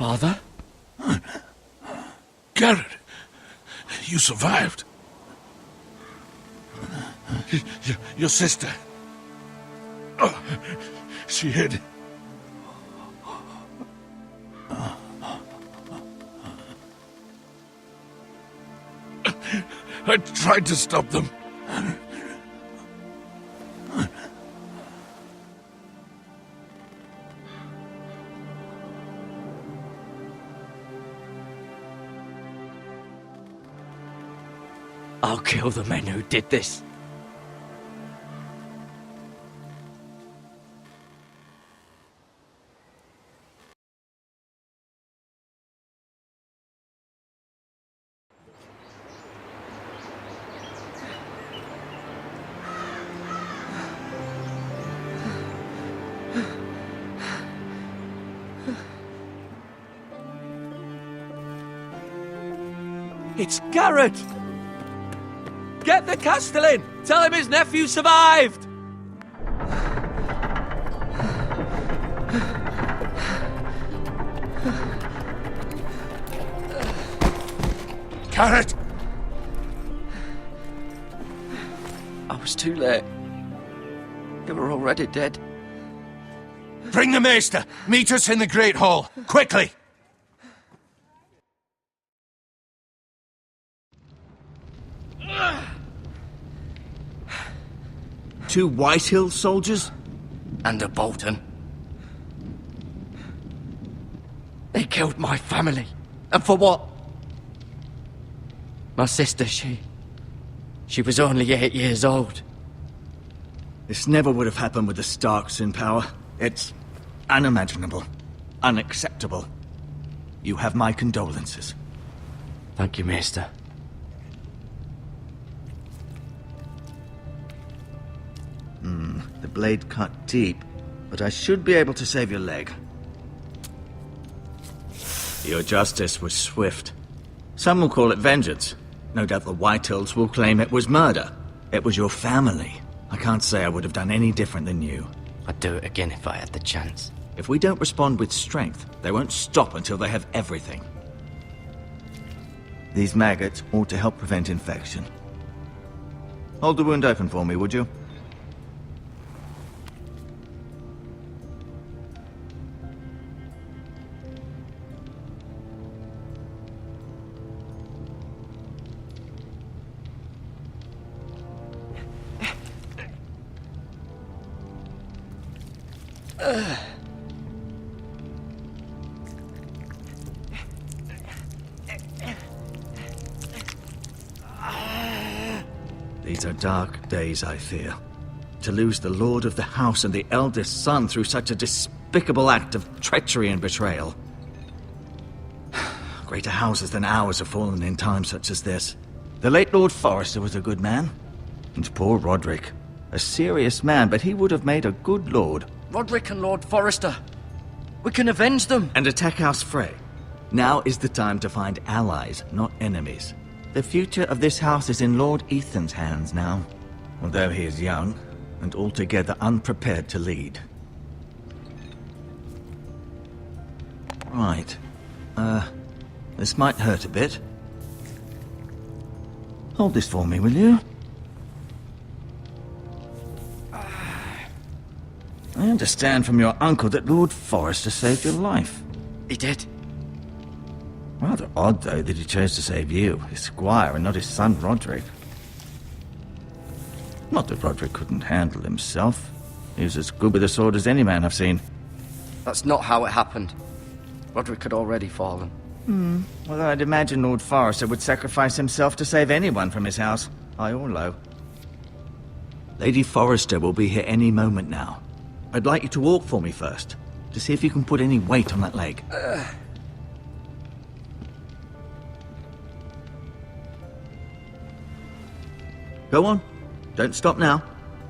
Father? Garrett, you survived. Your sister. Oh, she hid. I tried to stop them. I'll kill the men who did this. It's Garrett! Get the Castellan! Tell him his nephew survived! Garrett! I was too late. They were already dead. Bring the maester! Meet us in the Great Hall! Quickly! Two Whitehill soldiers? And a Bolton. They killed my family. And for what? My sister, she was only 8 years old. This never would have happened with the Starks in power. It's unimaginable. Unacceptable. You have my condolences. Thank you, Maester. The blade cut deep, but I should be able to save your leg. Your justice was swift. Some will call it vengeance. No doubt the Whitehills will claim it was murder. It was your family. I can't say I would have done any different than you. I'd do it again if I had the chance. If we don't respond with strength, they won't stop until they have everything. These maggots ought to help prevent infection. Hold the wound open for me, would you? These are dark days, I fear. To lose the lord of the house and the eldest son through such a despicable act of treachery and betrayal. Greater houses than ours have fallen in times such as this. The late Lord Forrester was a good man. And poor Roderick. A serious man, but he would have made a good lord. Roderick and Lord Forrester. We can avenge them. And attack House Frey. Now is the time to find allies, not enemies. The future of this house is in Lord Ethan's hands now. Although he is young, and altogether unprepared to lead. Right. This might hurt a bit. Hold this for me, will you? I understand from your uncle that Lord Forrester saved your life. He did. Rather odd, though, that he chose to save you, his squire, and not his son Roderick. Not that Roderick couldn't handle himself. He was as good with a sword as any man I've seen. That's not how it happened. Roderick had already fallen. Well, I'd imagine Lord Forrester would sacrifice himself to save anyone from his house, high or low. Lady Forrester will be here any moment now. I'd like you to walk for me first, to see if you can put any weight on that leg. Go on. Don't stop now.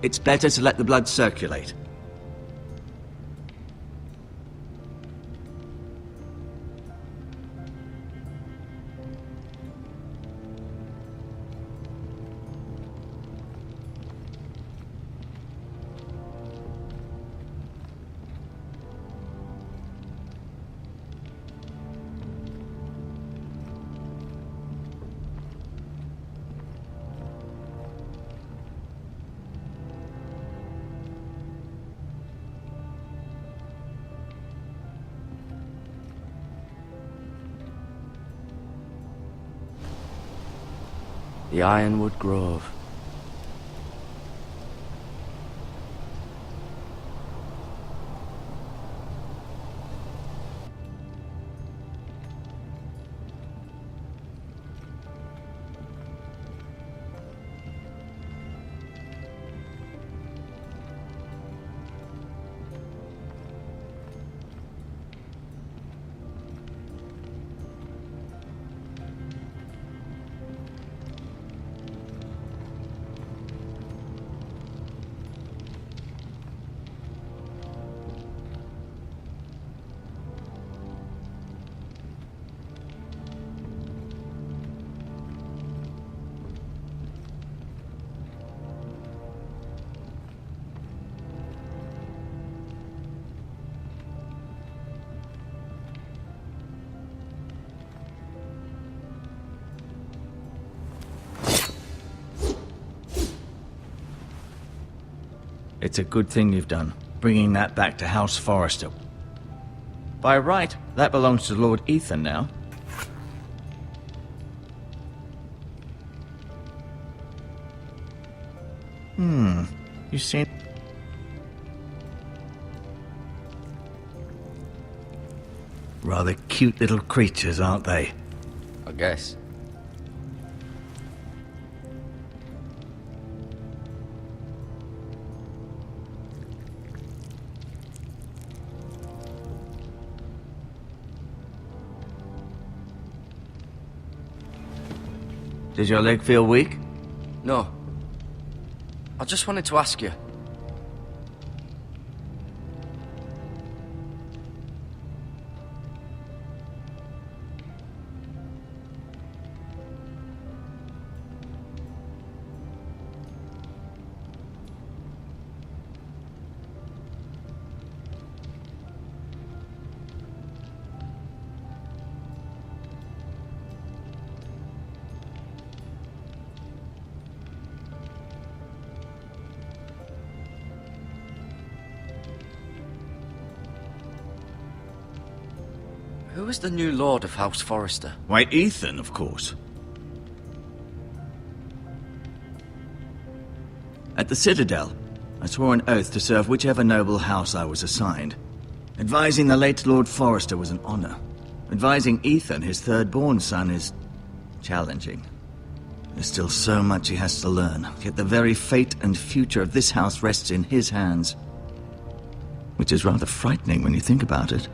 It's better to let the blood circulate. The Ironwood Grove. It's a good thing you've done, bringing that back to House Forrester. By right, that belongs to Lord Ethan now. You seem... rather cute little creatures, aren't they? I guess. Does your leg feel weak? No. I just wanted to ask you. Who is the new Lord of House Forrester? Why, Ethan, of course. At the Citadel, I swore an oath to serve whichever noble house I was assigned. Advising the late Lord Forrester was an honor. Advising Ethan, his third-born son, is challenging. There's still so much he has to learn, yet the very fate and future of this house rests in his hands. Which is rather frightening when you think about it.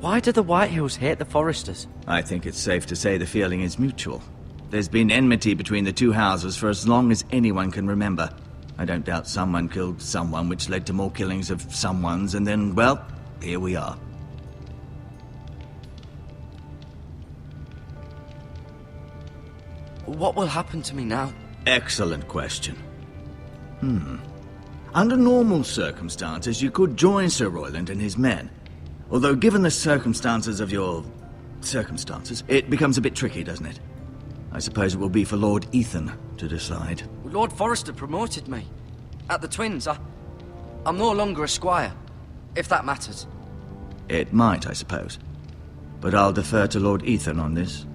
Why do the Whitehills hate the Forresters? I think it's safe to say the feeling is mutual. There's been enmity between the two houses for as long as anyone can remember. I don't doubt someone killed someone, which led to more killings of someones, and then, well, here we are. What will happen to me now? Excellent question. Under normal circumstances, you could join Sir Royland and his men. Although, given the circumstances of your... circumstances, it becomes a bit tricky, doesn't it? I suppose it will be for Lord Ethan to decide. Lord Forrester promoted me. At the Twins, I'm no longer a squire, if that matters. It might, I suppose. But I'll defer to Lord Ethan on this.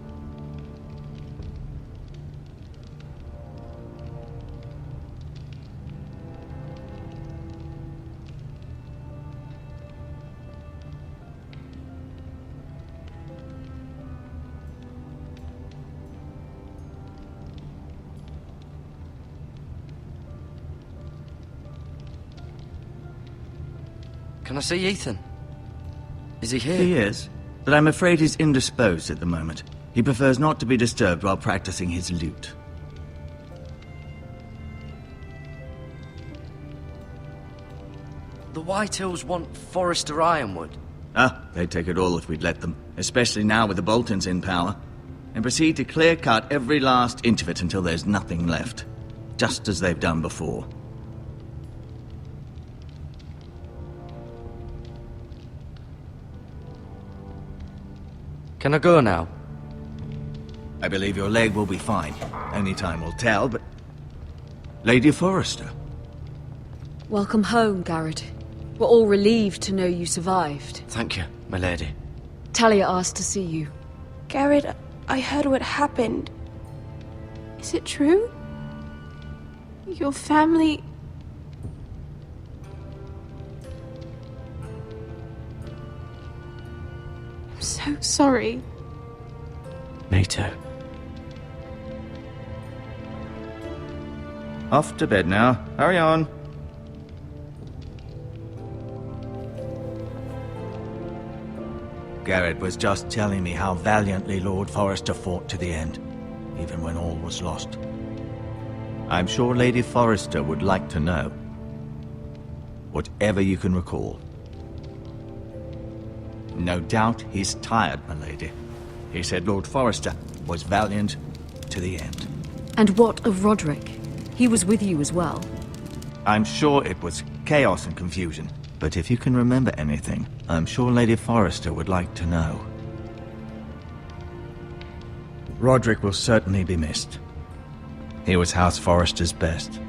Can I see Ethan? Is he here? He is, but I'm afraid he's indisposed at the moment. He prefers not to be disturbed while practicing his lute. The Whitehills want Forrester Ironwood. They'd take it all if we'd let them, especially now with the Boltons in power, and proceed to clear-cut every last inch of it until there's nothing left, just as they've done before. Can I go now? I believe your leg will be fine. Only time will tell, but... Lady Forrester. Welcome home, Garrett. We're all relieved to know you survived. Thank you, my lady. Talia asked to see you. Garrett, I heard what happened. Is it true? Your family... I'm so sorry. Me too. Off to bed now. Hurry on. Garrett was just telling me how valiantly Lord Forrester fought to the end, even when all was lost. I'm sure Lady Forrester would like to know. Whatever you can recall. No doubt he's tired, my lady. He said Lord Forrester was valiant to the end. And what of Roderick? He was with you as well. I'm sure it was chaos and confusion. But if you can remember anything, I'm sure Lady Forrester would like to know. Roderick will certainly be missed. He was House Forrester's best.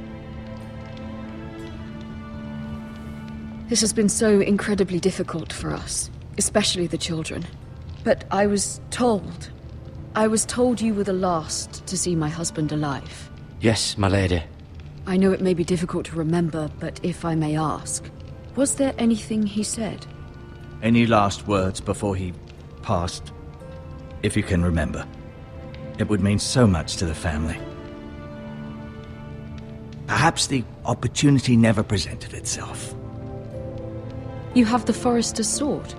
This has been so incredibly difficult for us, especially the children. But I was told you were the last to see my husband alive. Yes, my lady. I know it may be difficult to remember, but if I may ask, was there anything he said? Any last words before he passed? If you can remember. It would mean so much to the family. Perhaps the opportunity never presented itself. You have the Forrester's sword.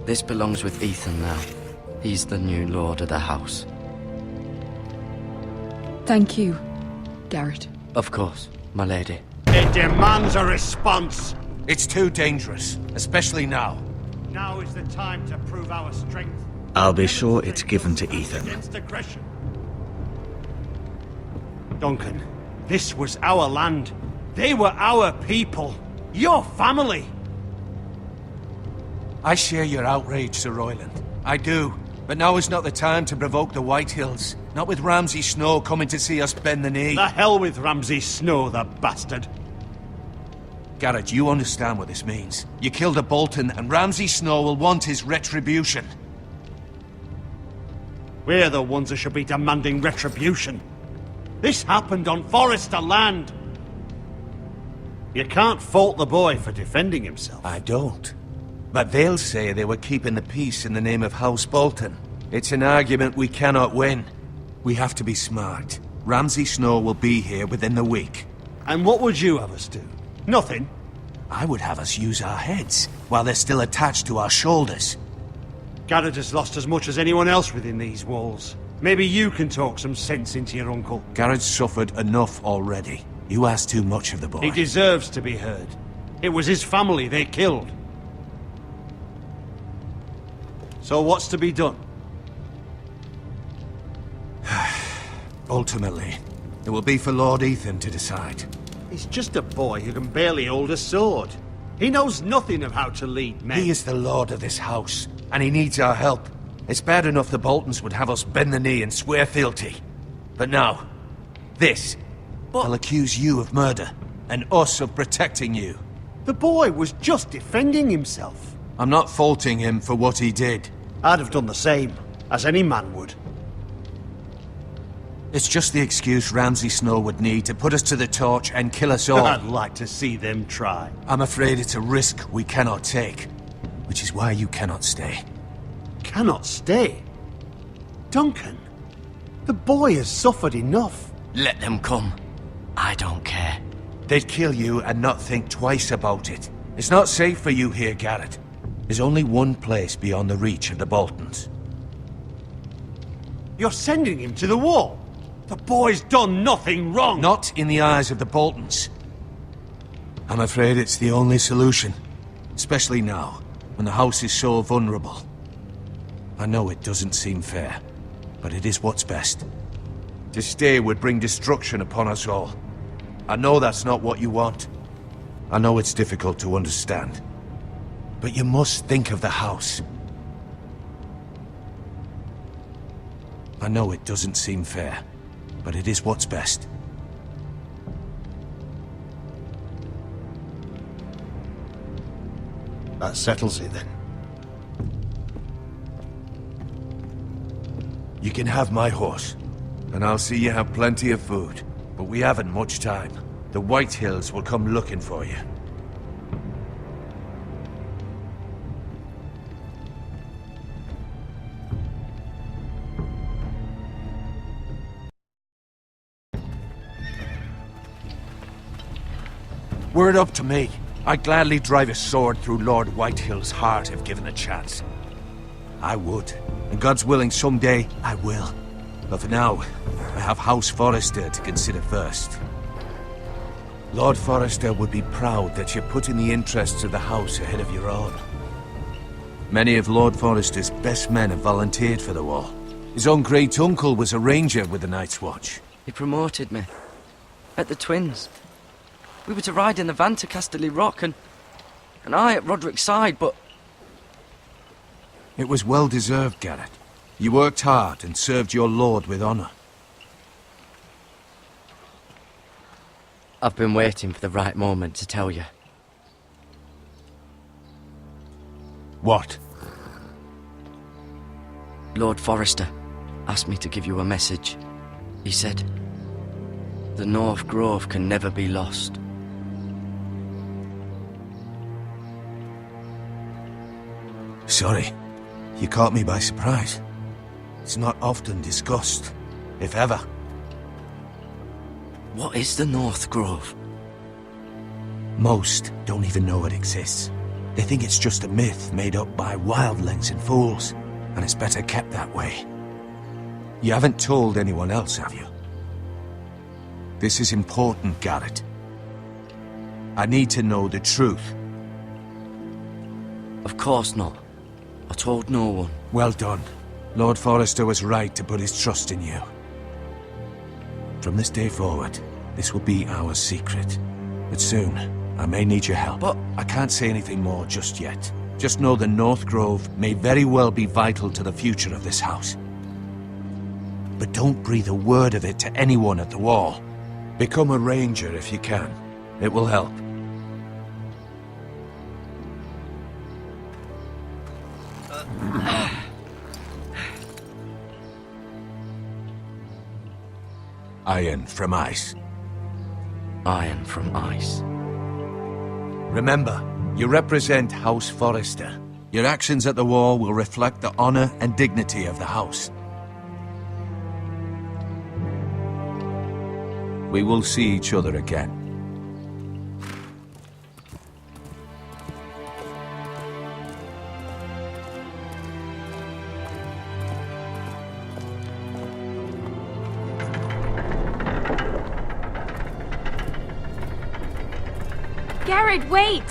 This belongs with Ethan now. He's the new lord of the house. Thank you, Garrett. Of course, my lady. It demands a response. It's too dangerous, especially now. Now is the time to prove our strength. I'll be sure it's given to Ethan. Against aggression. Duncan, this was our land. They were our people. Your family. I share your outrage, Sir Royland. I do. But now is not the time to provoke the White Hills. Not with Ramsay Snow coming to see us bend the knee. The hell with Ramsay Snow, the bastard. Garrett, you understand what this means. You killed a Bolton, and Ramsay Snow will want his retribution. We're the ones that should be demanding retribution. This happened on Forrester land. You can't fault the boy for defending himself. I don't. But they'll say they were keeping the peace in the name of House Bolton. It's an argument we cannot win. We have to be smart. Ramsay Snow will be here within the week. And what would you have us do? Nothing. I would have us use our heads, while they're still attached to our shoulders. Garrett has lost as much as anyone else within these walls. Maybe you can talk some sense into your uncle. Garrett's suffered enough already. You ask too much of the boy. He deserves to be heard. It was his family they killed. So what's to be done? Ultimately, it will be for Lord Ethan to decide. He's just a boy who can barely hold a sword. He knows nothing of how to lead men. He is the lord of this house, and he needs our help. It's bad enough the Boltons would have us bend the knee and swear fealty. But now, this will accuse you of murder, and us of protecting you. The boy was just defending himself. I'm not faulting him for what he did. I'd have done the same, as any man would. It's just the excuse Ramsay Snow would need to put us to the torch and kill us all. I'd like to see them try. I'm afraid it's a risk we cannot take, which is why you cannot stay. Cannot stay? Duncan, the boy has suffered enough. Let them come. I don't care. They'd kill you and not think twice about it. It's not safe for you here, Garrett. There's only one place beyond the reach of the Boltons. You're sending him to the wall. The boy's done nothing wrong. Not in the eyes of the Boltons. I'm afraid it's the only solution. Especially now, when the house is so vulnerable. I know it doesn't seem fair, but it is what's best. To stay would bring destruction upon us all. I know that's not what you want. I know it's difficult to understand. But you must think of the house. I know it doesn't seem fair, but it is what's best. That settles it then. You can have my horse, and I'll see you have plenty of food. But we haven't much time. The White Hills will come looking for you. Were it up to me, I'd gladly drive a sword through Lord Whitehill's heart if given a chance. I would, and God's willing someday I will. But for now, I have House Forrester to consider first. Lord Forrester would be proud that you're putting the interests of the house ahead of your own. Many of Lord Forrester's best men have volunteered for the war. His own great-uncle was a ranger with the Night's Watch. He promoted me. At the Twins. We were to ride in the van to Casterly Rock, and I at Roderick's side, but... It was well-deserved, Garrett. You worked hard and served your lord with honor. I've been waiting for the right moment to tell you. What? Lord Forrester asked me to give you a message. He said, the North Grove can never be lost. Sorry. You caught me by surprise. It's not often discussed, if ever. What is the North Grove? Most don't even know it exists. They think it's just a myth made up by wildlings and fools, and it's better kept that way. You haven't told anyone else, have you? This is important, Garrett. I need to know the truth. Of course not. I told no one. Well done. Lord Forrester was right to put his trust in you. From this day forward, this will be our secret. But soon, I may need your help. But I can't say anything more just yet. Just know the North Grove may very well be vital to the future of this house. But don't breathe a word of it to anyone at the wall. Become a ranger if you can. It will help. Iron from ice. Iron from ice. Remember, you represent House Forrester. Your actions at the war will reflect the honor and dignity of the house. We will see each other again. Garrett, wait!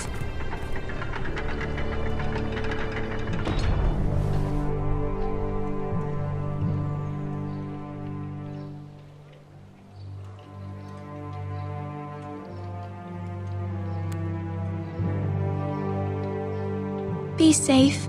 Be safe.